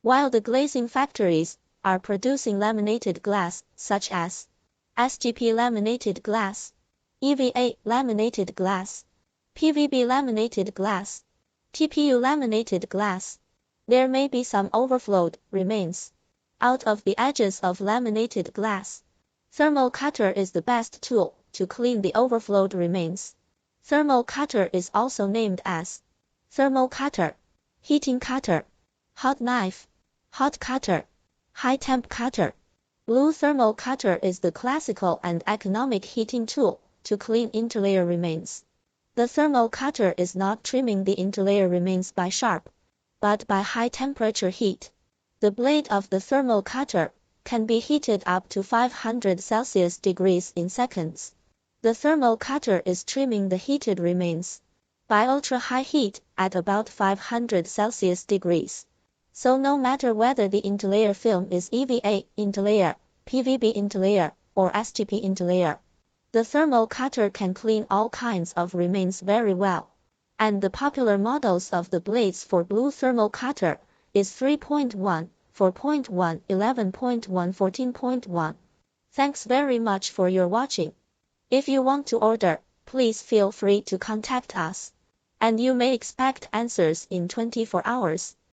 while the glazing factories are producing laminated glass such as SGP laminated glass, EVA laminated glass, PVB laminated glass, TPU laminated glass. There may be some overflowed remains out of the edges of laminated glass. Thermo-cutter is the best tool to clean the overflowed remains. Thermo-cutter is also named as thermo-cutter, heating cutter, hot knife, hot cutter, high-temp cutter. Blue thermo-cutter is the classical and economic heating tool to clean interlayer remains. The thermo-cutter is not trimming the interlayer remains by sharp, but by high temperature heat. The blade of the thermo-cutter can be heated up to 500 Celsius degrees in seconds. The thermo-cutter is trimming the heated remains by ultra-high heat at about 500 Celsius degrees. So no matter whether the interlayer film is EVA interlayer, PVB interlayer, or SGP interlayer, the thermo-cutter can clean all kinds of remains very well. And the popular models of the blades for blue thermo-cutter is 3.1, 4.1, 11.1, 14.1. Thanks very much for your watching. If you want to order, please feel free to contact us. And you may expect answers in 24 hours.